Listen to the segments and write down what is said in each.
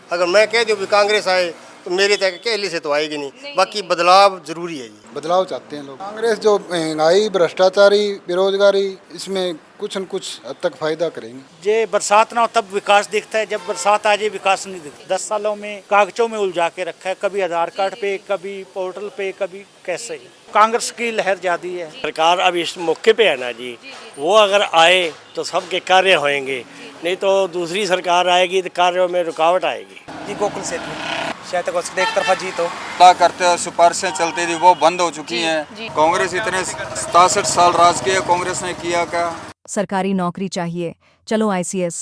अगर मैं कह दूँ भी कांग्रेस आए तो मेरे तक अकेले से तो आएगी नहीं, बाकी बदलाव जरूरी है जी। बदलाव चाहते हैं लोग। कांग्रेस जो महंगाई, भ्रष्टाचारी, बेरोजगारी, इसमें कुछ न कुछ हद तक फायदा करेंगे। ये बरसात ना हो तब विकास दिखता है, जब बरसात आ जाए विकास नहीं दिखता। 10 सालों में कागजों में उलझा के रखा है, कभी आधार कार्ड पे, कभी पोर्टल पे, कभी कैसे। कांग्रेस की लहर ज्यादा है। सरकार अब इस मौके पे है ना जी, वो अगर आए तो सबके कार्य होंगे, नहीं तो दूसरी सरकार आएगी तो कार्यों में रुकावट आएगी। जी गोकुल सेतु शायद हो सकता है एक तरफा जीत हो। ला करते और सिफारिशें चलती थी वो बंद हो चुकी हैं। कांग्रेस इतने 67 साल राज किया, कांग्रेस ने किया क्या? सरकारी नौकरी चाहिए, चलो ICS।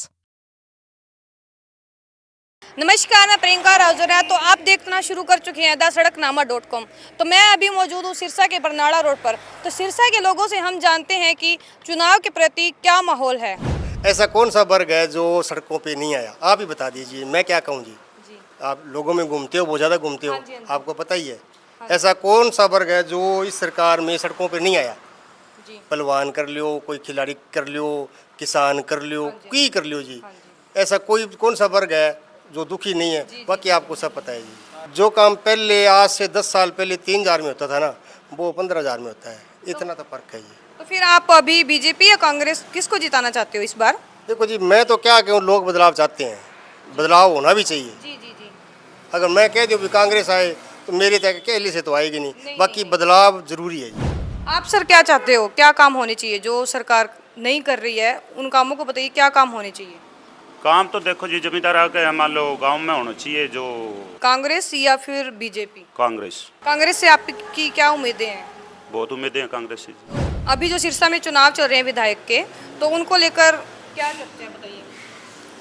नमस्कार, मैं प्रियंका राजौरा। तो आप देखना शुरू कर चुके हैं dassadaknama.com। तो मैं अभी मौजूद हूँ सिरसा के बरनाला रोड पर। तो सिरसा के लोगों से हम जानते हैं कि चुनाव के प्रति क्या माहौल है। ऐसा कौन सा वर्ग है जो सड़कों पे नहीं आया, आप ही बता दीजिए, मैं क्या कहूँ जी। आप लोगों में घूमते हो, बहुत ज़्यादा घूमते हो, आपको पता ही है। ऐसा कौन सा वर्ग है जो इस सरकार में सड़कों पे नहीं आया। पहलवान कर लियो, कोई खिलाड़ी कर लियो, किसान कर लियो, कोई कर लियो जी। ऐसा कोई कौन सा वर्ग है जो दुखी नहीं है। बाकी आपको सब पता है जी। जो काम पहले आज से 10 साल पहले 3,000 में होता था ना, वो 15,000 में होता है। इतना तो फर्क है जी। तो फिर आप अभी बीजेपी या कांग्रेस किसको जिताना चाहते हो इस बार? देखो जी, मैं तो क्या कहूँ, लोग बदलाव चाहते हैं, बदलाव होना भी चाहिए। अगर मैं कह दूँ भी कांग्रेस आए तो मेरे तक अकेले से तो आएगी नहीं, बाकी बदलाव जरूरी है जी। आप सर क्या चाहते हो, क्या काम होने चाहिए जो सरकार नहीं कर रही है, उन कामों को बताइए, क्या काम होने चाहिए? काम तो देखो जी, जमींदार आके मान लो गांव में होना चाहिए। जो कांग्रेस या फिर बीजेपी? कांग्रेस से आपकी क्या उम्मीदें हैं? बहुत उम्मीदें हैं कांग्रेस से। अभी जो सिरसा में चुनाव चल रहे हैं विधायक के, तो उनको लेकर क्या लगता है, बताइए।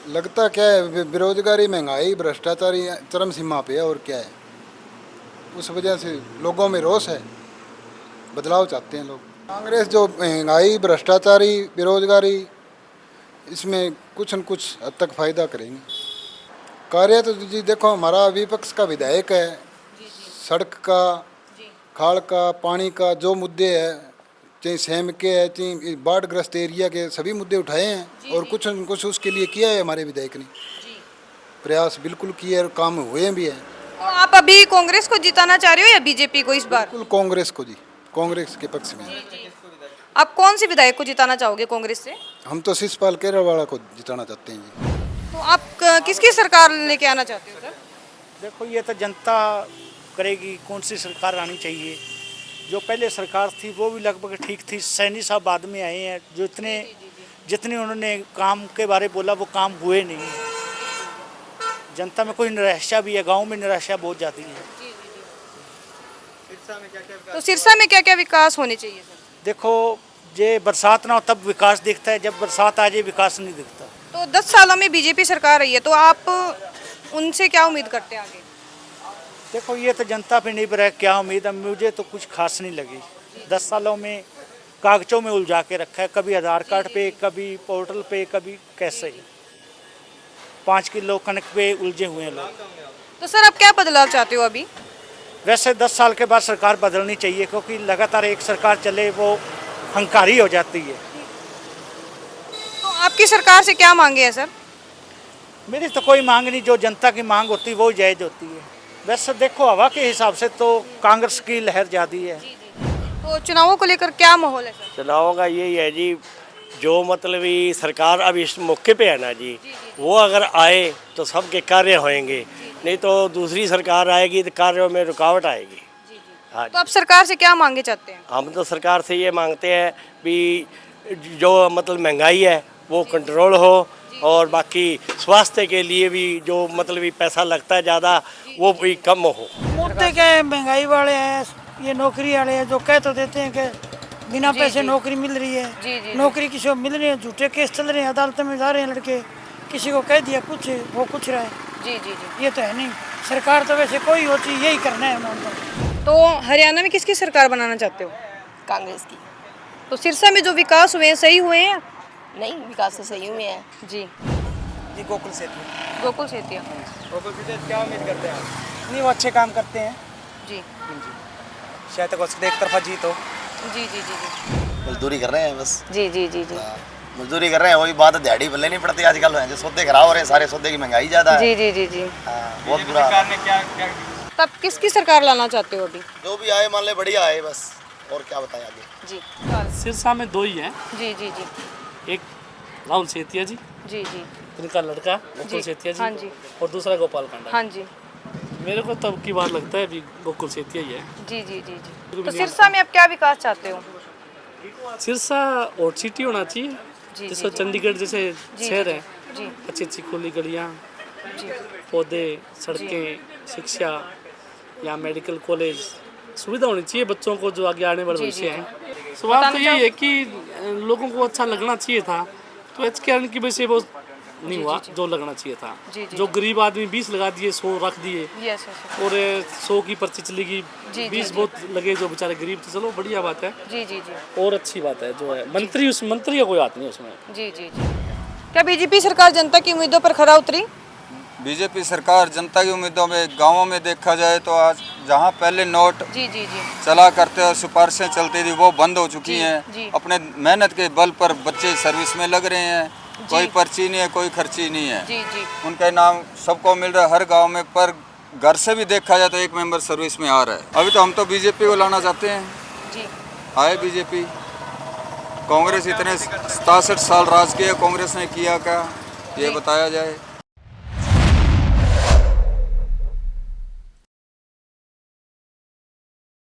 लगता क्या है, बेरोजगारी, महंगाई, भ्रष्टाचारी चरम सीमा पे है और क्या है। उस वजह से लोगों में रोष है, बदलाव चाहते हैं लोग। कांग्रेस जो महंगाई, भ्रष्टाचारी, बेरोजगारी, इसमें कुछ न कुछ हद तक फायदा करेंगे। कार्य तो जी देखो, हमारा विपक्ष का विधायक है, सड़क का, खाड़ का, पानी का जो मुद्दे हैं, चाहे सेम के है, चाहे बाढ़ग्रस्त एरिया के, सभी मुद्दे उठाए हैं और कुछ न कुछ उसके लिए किया है हमारे विधायक ने। प्रयास बिल्कुल किए और काम हुए भी हैं। तो आप अभी कांग्रेस को जिताना चाह रहे हो या बीजेपी को इस बार? बिल्कुल कांग्रेस को जी, कांग्रेस के पक्ष में। आप कौन से विधायक को जिताना चाहोगे कांग्रेस से? हम तो शिषपाल केरवाला को जिताना चाहते हैं जी। तो आप किसकी सरकार लेके आना चाहते हो सर? देखो, ये तो जनता करेगी कौन सी सरकार आनी चाहिए। जो पहले सरकार थी वो भी लगभग ठीक थी। सैनी साहब बाद में आए हैं, जो जितने उन्होंने काम के बारे बोला वो काम हुए नहीं। जनता में कोई निराशा भी है, गांव में निराशा बहुत ज़्यादा है। तो सिरसा में क्या क्या विकास होने चाहिए सर? देखो, ये बरसात ना हो तब विकास दिखता है, जब बरसात आ जाए विकास नहीं दिखता। तो 10 सालों में बीजेपी सरकार रही है, तो आप उनसे क्या उम्मीद करते हैं आगे? देखो, ये तो जनता पे निर्भर है क्या उम्मीद है। मुझे तो कुछ खास नहीं लगी। 10 सालों में कागजों में उलझा के रखा है, कभी आधार कार्ड पे, कभी पोर्टल पे, कभी कैसे। 5 किलो कनक पे उलझे हुए हैं लोग। तो सर आप क्या बदलाव चाहते हो अभी? वैसे 10 साल के बाद सरकार बदलनी चाहिए, क्योंकि लगातार एक सरकार चले वो हंकारी हो जाती है। तो आपकी सरकार से क्या मांगे हैं सर? मेरी तो कोई मांग नहीं, जो जनता की मांग होती है वो जायज़ होती है। वैसे देखो, हवा के हिसाब से तो कांग्रेस की लहर ज़्यादा है। तो चुनावों को लेकर क्या माहौल है सर? चुनावों का यही है जी, जो मतलब ये सरकार अब इस मौके पे है ना जी, वो अगर आए तो सबके कार्य होंगे, नहीं तो दूसरी सरकार आएगी तो कार्यों में रुकावट आएगी। हाँ। तो आप सरकार से क्या मांगे चाहते हैं? हम तो सरकार से ये मांगते हैं कि जो मतलब महंगाई है वो कंट्रोल हो, और बाकी स्वास्थ्य के लिए भी जो मतलब पैसा लगता है ज़्यादा वो भी कम हो। मुद्दे क्या है, महंगाई वाले हैं, ये नौकरी वाले हैं, जो कह तो देते हैं कि बिना पैसे नौकरी मिल रही है। नौकरी किसी को मिल रही है, झूठे केस चल रहे हैं, अदालत में जा रहे हैं लड़के, किसी को कह दिया कुछ, वो कुछ रहा है। ये तो है नहीं। सरकार तो वैसे कोई होती यही करना है उन्होंने। तो हरियाणा में किसकी सरकार बनाना चाहते हो? कांग्रेस की। तो सिरसा में जो विकास हुए हैं सही हुए हैं? नहीं, विकास तो सही हुए हैं जी। गोकुल सेतु। गोकुल सेतिया। गोकुल सेतु क्या उम्मीद करते हैं आप? नहीं, वो अच्छे काम करते हैं जी। शायद हो सकता है एक तरफा जीत हो। जी। मजदूरी कर रहे हैं बस। जी। मजदूरी कर रहे हैं, वही बात दिहाड़ी भले नहीं पड़ती आजकल है, जो सौदे खराब हो रहे हैं, सारे सौदे की महंगाई ज़्यादा है। जी जी जी जी। हाँ, बहुत बुरा हाल है। तब किसकी सरकार लाना चाहते हो अभी? जो भी आए मान ले बढ़िया आए बस, और क्या बताएं आगे। जी सिरसा में 2 ही हैं, जी जी जी एक राहुल सेतिया जी, जी जी इनका लड़का जी, गोकुल सेतिया हाँ जी, जी और दूसरा गोपाल कांडा। हाँ जी मेरे को तब की बात लगता है अभी गोकुल सेतिया ही है। जी जी जी जी। तो सिरसा में अब क्या विकास चाहते हो? सिरसा और सिटी होना चाहिए, जी, जैसे जी। चंडीगढ़ जैसे जी, शहर जी, है, जी अच्छी अच्छी खुली गलियाँ, जी पौधे, सड़कें, शिक्षा या मेडिकल कॉलेज सुविधा होनी चाहिए बच्चों को जो आगे आने वाले जी, भविष्य जी, है। सवाल तो यही है कि लोगों को अच्छा लगना चाहिए था, तो एच के की वजह से वो नहीं हुआ जो लगना चाहिए था। जी, जी, जो गरीब आदमी 20 लगा दिए, 100 रख दिए, यस यस और 100 की पर्ची चलेगी, जी, 20 जी। बहुत लगे जो बेचारे गरीब थे। चलो बढ़िया बात है जी जी जी और अच्छी बात है जो है मंत्री, उस मंत्री का कोई हाथ नहीं उसमें। जी जी जी। क्या बीजेपी सरकार जनता की उम्मीदों पर खरा उतरी? बीजेपी सरकार जनता की उम्मीदों में, गांवों में देखा जाए तो आज जहां पहले नोट जी जी जी चला करते और सिफारिशें चलती थी वो बंद हो चुकी जी, हैं। जी। अपने मेहनत के बल पर बच्चे सर्विस में लग रहे हैं, कोई पर्ची नहीं है, कोई खर्ची नहीं है, जी जी उनका नाम सबको मिल रहा है हर गांव में। पर घर से भी देखा जाए तो एक मेंबर सर्विस में आ रहा है। अभी तो हम तो बीजेपी को लाना चाहते हैं, जी आए बीजेपी। कांग्रेस इतने 67 साल राज किया, कांग्रेस ने किया क्या ये बताया जाए।